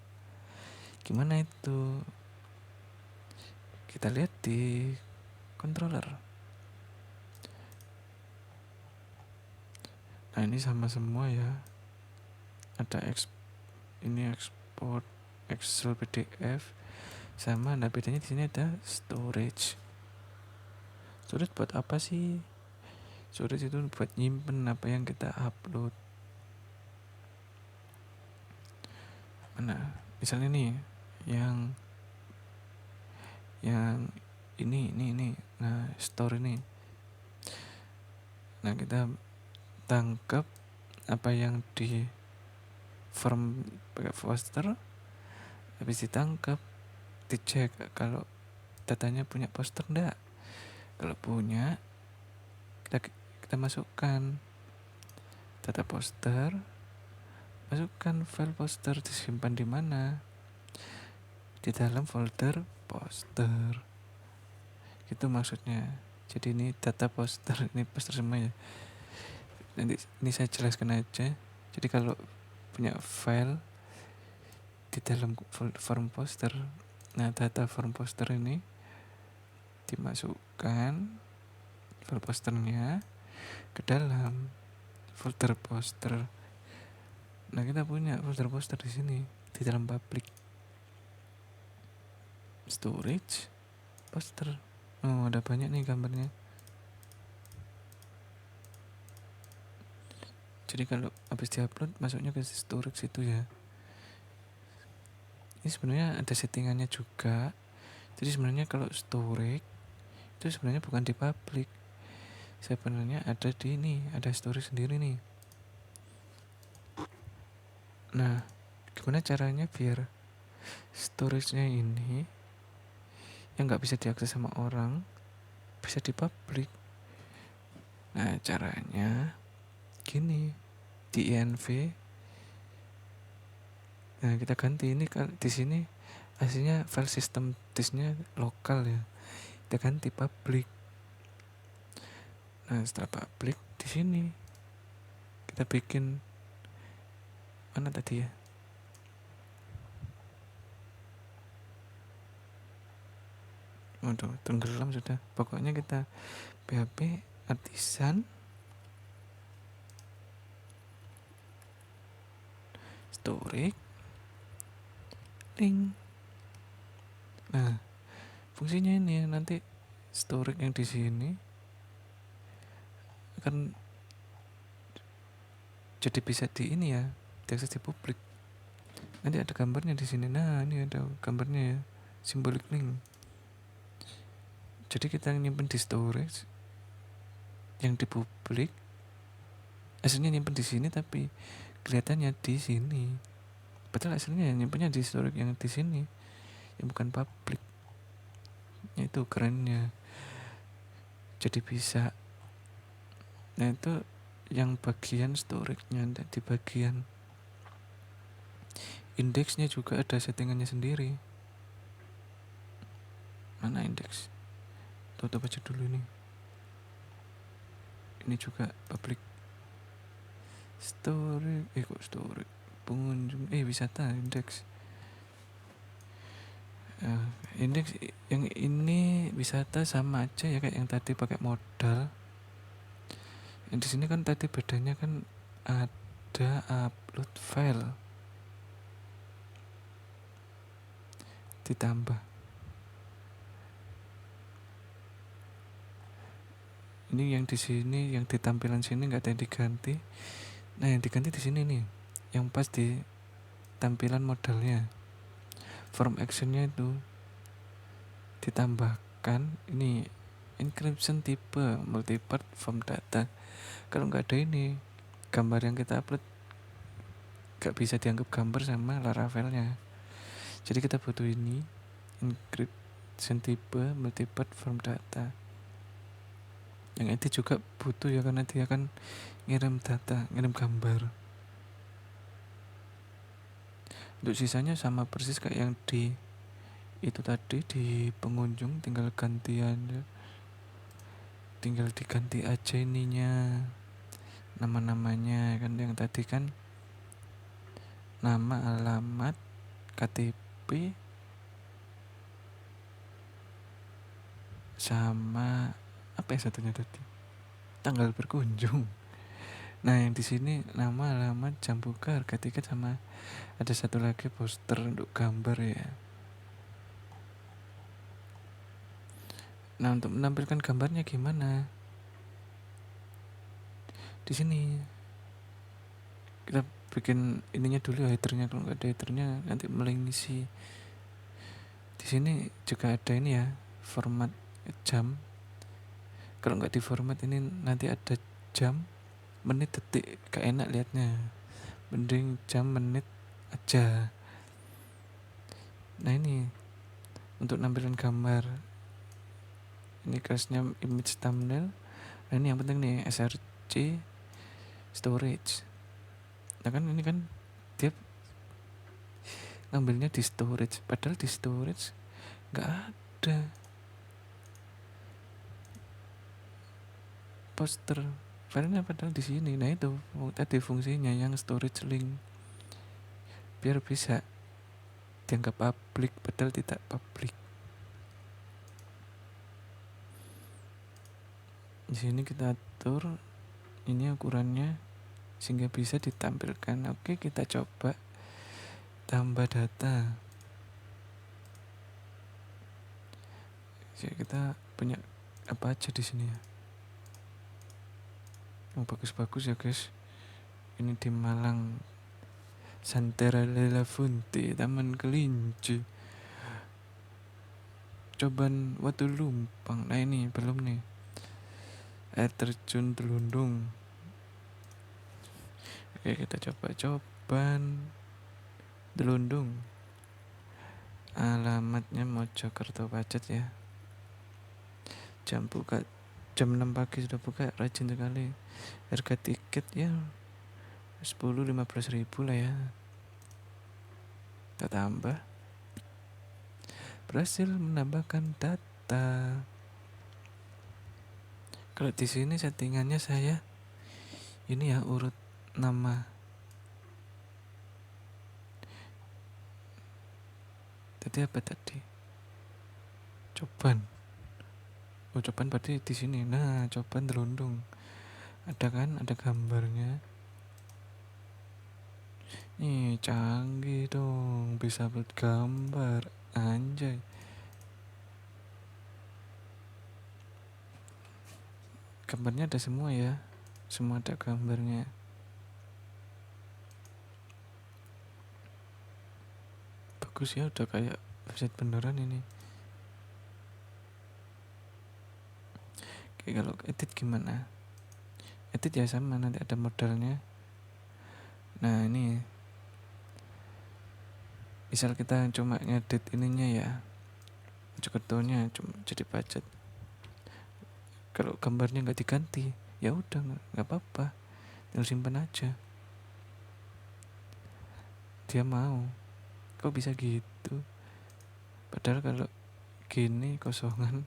Gimana itu? Kita lihat di controller. Nah, ini sama semua ya. Ada ini export Excel PDF sama. Nah, bedanya di sini ada storage. Storage buat apa sih? Storage itu buat nyimpen apa yang kita upload. Nah, misalnya nih yang ini. Nah, store ini. Nah, kita tangkap apa yang di form pakai poster, habis ditangkap, dicek kalau datanya punya poster enggak. Kalau punya, kita masukkan data poster, masukkan file poster, disimpan di mana? Di dalam folder poster. Gitu maksudnya. Jadi ini data poster, ini poster semua ya. Nanti ini saya jelaskan aja. Jadi kalau punya file di dalam form poster, nah data form poster ini dimasukkan file posternya ke dalam folder poster. Nah, kita punya folder poster di sini di dalam public storage poster. Oh, ada banyak nih gambarnya. Jadi kalau habis diupload masuknya ke storage itu ya. Ini sebenarnya ada settingannya juga. Jadi sebenarnya kalau storage itu sebenarnya bukan di public. Sebenarnya ada di ini, ada storage sendiri nih. Nah, gimana caranya biar storage-nya ini yang nggak bisa diakses sama orang bisa di public? Nah, caranya gini, di INV. Nah, kita ganti ini kan di sini aslinya file system disknya lokal ya. Kita ganti public. Nah, setelah public di sini kita bikin mana tadi ya? Waduh, tenggelam sudah. Pokoknya kita PHP artisan storage link. Nah, fungsinya ini nanti storage yang di sini akan jadi bisa di ini ya, diakses di publik. Nanti ada gambarnya di sini. Nah, ini ada gambarnya ya, symbolic link. Jadi kita nyimpen di storage yang di publik, aslinya nyimpen di sini tapi kelihatannya di sini. Padahal aslinya nyimpennya di storage yang di sini, yang bukan publik. Itu kerennya. Jadi bisa. Nah, itu yang bagian storage-nya. Di bagian indeksnya juga ada settingannya sendiri. Mana indeks? Tutup aja dulu ini. Ini juga public storage. Kok storage? Pengunjung. Wisata indeks. Indeks yang ini wisata sama aja ya kayak yang tadi pakai modal. Yang di sini kan tadi bedanya kan ada upload file ditambah. Ini yang di sini, yang di tampilan sini nggak ada yang diganti. Nah, yang diganti di sini nih, yang pas di tampilan modalnya. Form actionnya itu ditambahkan ini encryption tipe multipart form data. Kalau nggak ada ini, gambar yang kita upload nggak bisa dianggap gambar sama Laravelnya. Jadi kita butuh ini encryption tipe multipart form data. Yang edit juga butuh ya, karena dia akan ngirim data, ngirim gambar. Untuk sisanya sama persis kayak yang di itu tadi di pengunjung, tinggal gantian ya. Tinggal diganti aja ininya. nama-namanya kan, yang tadi kan nama, alamat, KTP, sama apa ya satunya tadi, tanggal berkunjung. Nah yang di sini nama, alamat, jam buka, harga tiket, sama ada satu lagi poster untuk gambar ya. Nah untuk menampilkan gambarnya gimana? Di sini kita bikin ininya dulu, headernya. Kalau nggak ada headernya nanti melengisi. Di sini juga ada ini ya, format jam. Kalau nggak di format ini nanti ada jam, menit, detik, gak enak liatnya. Mending jam, menit aja. Nah ini untuk nampilkan gambar, ini kelasnya image thumbnail. Nah ini yang penting nih, src storage. Nah kan ini kan dia ngambilnya di storage, padahal di storage nggak ada poster filenya, padahal di sini. Nah itu tadi fungsinya yang storage link, biar bisa dianggap publik padahal tidak publik. Di sini kita atur ini ukurannya sehingga bisa ditampilkan. Oke, kita coba tambah data. Jadi kita punya apa aja di sini ya. Oh, bagus-bagus ya guys. Ini di Malang, Santera Lelafonte, Taman Kelinci, Coban Watu Lumpang. Nah ini belum nih, air terjun Telundung. Oke, kita coba Coban Telundung. Alamatnya Mojokerto Pacet ya. Jam buka jam 6 pagi sudah buka, rajin sekali. Harga tiket ya 10-15 ribu lah ya. Kita tambah. Berhasil menambahkan data. Kalau di sini settingannya saya ini ya, urut nama. Tadi apa tadi? Coban. Oh, Coban berarti di sini. Nah, Coban Telundung. Ada kan? Ada gambarnya. Nih, canggih dong. Bisa buat gambar. Anjay. Gambarnya ada semua ya. Semua ada gambarnya. Bagus ya, udah kayak website beneran ini. Oke, kalau edit gimana? Edit ya sama, nanti ada modalnya. Nah ini, misal kita cuma ngedit ininya ya, Mojokertonya cuma jadi budget. Kalau gambarnya nggak diganti, ya udah nggak apa-apa, tinggal simpan aja. Dia mau, kok bisa gitu? Padahal kalau gini kosongan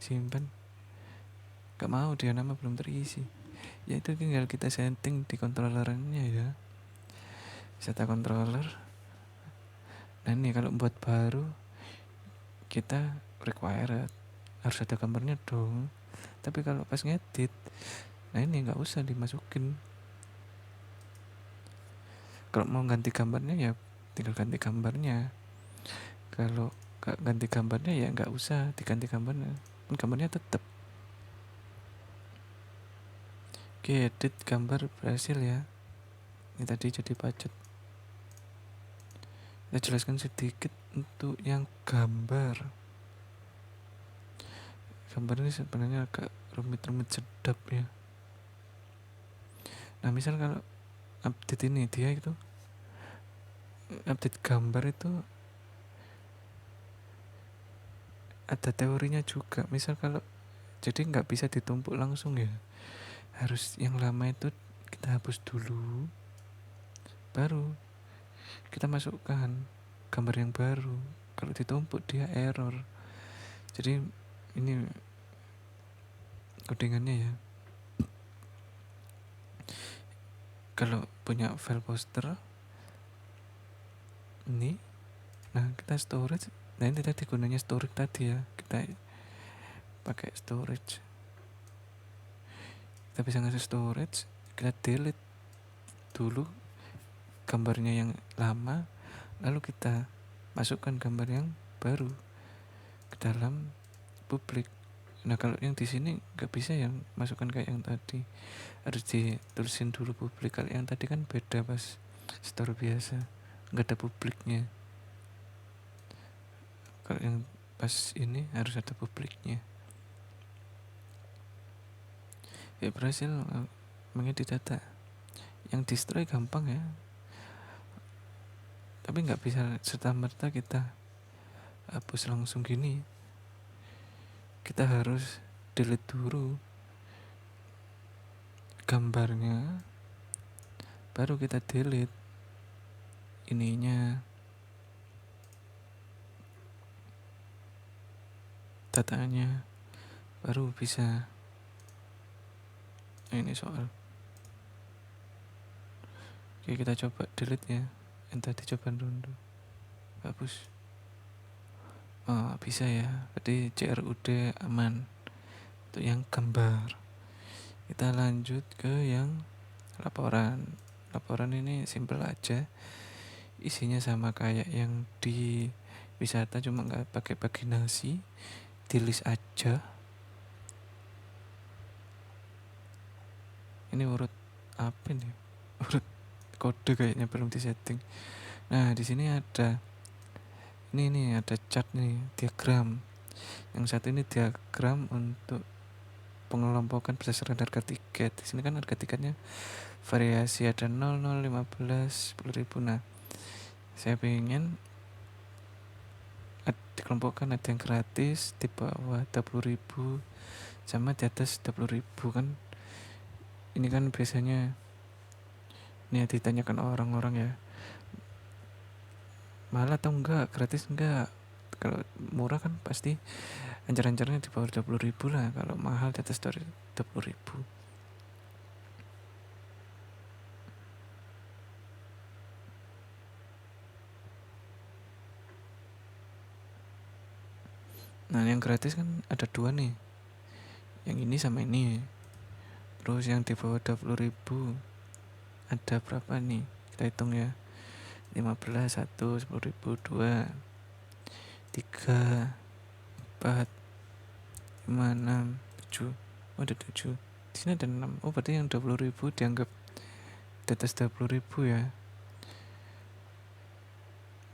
simpan, nggak mau, dia nama belum terisi. Ya itu tinggal kita setting di controllernya ya, serta controller. Nah ini kalau buat baru kita required harus ada gambarnya dong. Tapi kalau pas ngedit, nah ini nggak usah dimasukin. Kalau mau ganti gambarnya ya tinggal ganti gambarnya. Kalau gak ganti gambarnya ya nggak usah diganti gambarnya, gambarnya tetap. Oke, edit gambar berhasil ya. Ini tadi jadi budget. Kita jelaskan sedikit untuk yang gambar. Gambar ini sebenarnya agak rumit-rumit sedap ya. Nah misal kalau update ini, dia itu update gambar itu ada teorinya juga. Misal kalau jadi nggak bisa ditumpuk langsung ya, harus yang lama itu kita hapus dulu, baru kita masukkan gambar yang baru. Kalau ditumpuk dia error. Jadi ini codingannya ya. kalau punya file poster ini, nah kita storage. Nah ini tadi gunanya storage tadi ya, kita pakai storage, kita bisa ngasih storage, kita delete dulu gambarnya yang lama, lalu kita masukkan gambar yang baru ke dalam publik. Nah kalau yang di sini nggak bisa yang masukkan kayak yang tadi, harus ditulisin dulu publik. Kalau yang tadi kan beda pas store biasa, nggak ada publiknya. Kalau yang pas ini harus ada publiknya. Ya berhasil mengedit data. Yang destroy gampang ya, tapi nggak bisa serta merta kita hapus langsung gini. Kita harus delete dulu gambarnya, baru kita delete ininya, datanya, baru bisa. Nah, ini soal. Oke, kita coba delete ya. Yang tadi coba dulu hapus. Oh, bisa ya. Berarti CRUD aman. Untuk yang gambar. Kita lanjut ke yang laporan. Laporan ini simple aja. Isinya sama kayak yang di wisata, cuma nggak pakai paginasi. Di list aja. Ini urut apa nih? Urut kode kayaknya belum disetting. Nah, di sini ada ini ada chart nih, diagram. Yang satu ini diagram untuk pengelompokan berdasarkan harga tiket. Di sini kan harga tiketnya variasi, ada 0, 0, 15, 10.000. Nah, saya pengen dikelompokkan, ada yang gratis di bawah 20.000 sama di atas 20.000 kan. Ini kan biasanya ini ya, ditanyakan orang-orang ya, mahal atau enggak, gratis enggak. Kalau murah kan pasti ancar-ancarnya di bawah 20.000 lah. Kalau mahal di atas 20.000. Nah yang gratis kan ada dua nih, yang ini sama ini. Terus yang di bawah 20.000 ada berapa nih, kita hitung ya. 15, 1, 10.000, 2, 3, 4, 5, 6, 7. Oh ada 7. Di sini ada 6. Oh berarti yang 20.000 dianggap di atas 20.000 ya.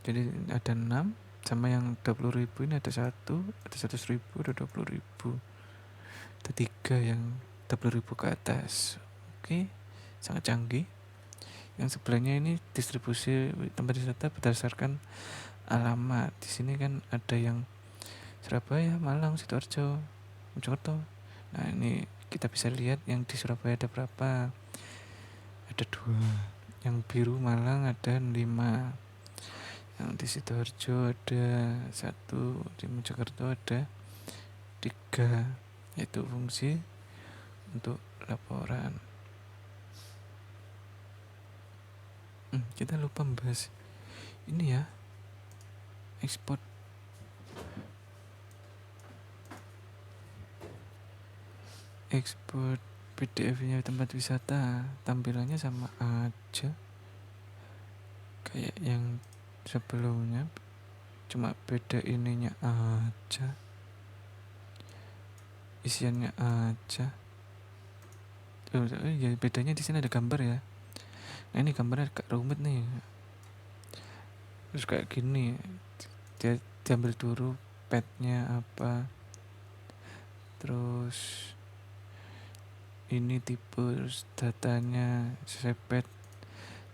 Jadi ada 6, sama yang 20.000 ini ada 1, ada 100.000, ada 20.000. Ada 3 yang 20.000 ke atas. Oke, sangat canggih. Yang sebelahnya ini distribusi tempat wisata berdasarkan alamat. Di sini kan ada yang Surabaya, Malang, Sidoarjo, Mojokerto. Nah ini kita bisa lihat yang di Surabaya ada berapa. Ada 2. Yang biru Malang ada 5. Yang di Sidoarjo ada 1. Di Mojokerto ada 3. Itu fungsi untuk laporan. Kita lupa membahas ini ya, ekspor PDF-nya tempat wisata. Tampilannya sama aja kayak yang sebelumnya, cuma beda ininya aja, isiannya aja. Ya bedanya di sini ada gambar ya. Nah ini gambarnya agak rumit nih. Terus kayak gini, dia diambil dulu petnya apa, terus ini tipe, terus datanya sesuai pet,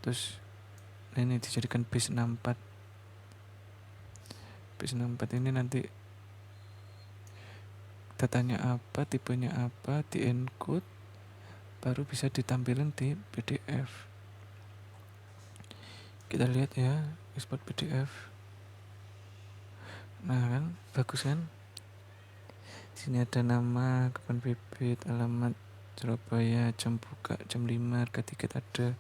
terus ini dijadikan base 64. Base 64 ini nanti datanya apa, tipenya apa, di encode, baru bisa ditampilkan di PDF. Kita lihat ya, ekspor PDF. Nah kan bagus kan. Sini ada nama, kapan bibit, alamat Surabaya, jam buka jam 5, harga tiket ada.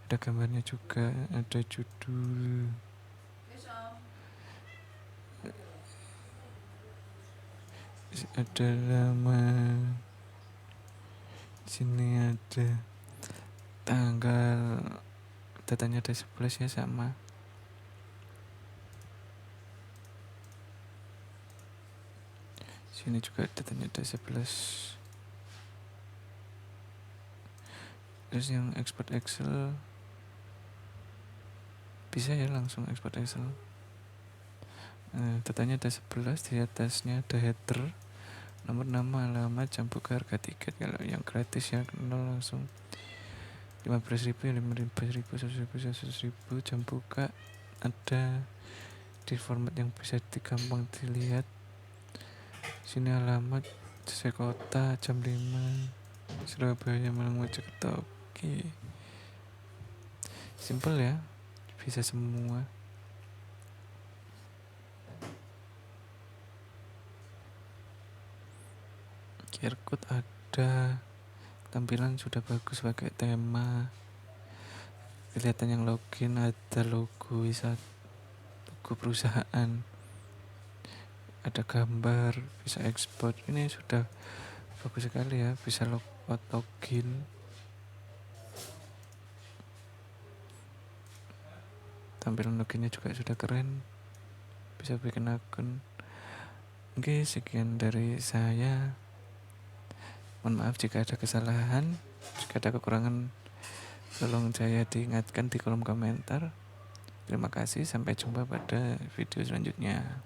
ada gambarnya juga, ada judul, ada nama, sini ada tanggal, datanya ada 11 ya, sama. Sini juga datanya ada 11. Terus yang export Excel bisa ya, langsung export Excel. Datanya ada 11, di atasnya ada header, nomor, nama, alamat, jam buka, harga tiket. Kalau yang gratis ya 0 langsung 15.000, 15.000, 100.000, 100.000. Jam buka ada di format yang bisa gampang dilihat. Sini alamat sesuai kota, jam 5, Surabaya, Malang, Mojokerto. Oke, simple ya, bisa semua. QR code ada, tampilan sudah bagus pakai tema. Kelihatan yang login ada logo logo perusahaan, ada gambar, bisa ekspor. Ini sudah bagus sekali ya, bisa login. Tampilan loginnya juga sudah keren, bisa bikin akun. Oke, sekian dari saya. Mohon maaf jika ada kesalahan, jika ada kekurangan, tolong saya diingatkan di kolom komentar. Terima kasih, sampai jumpa pada video selanjutnya.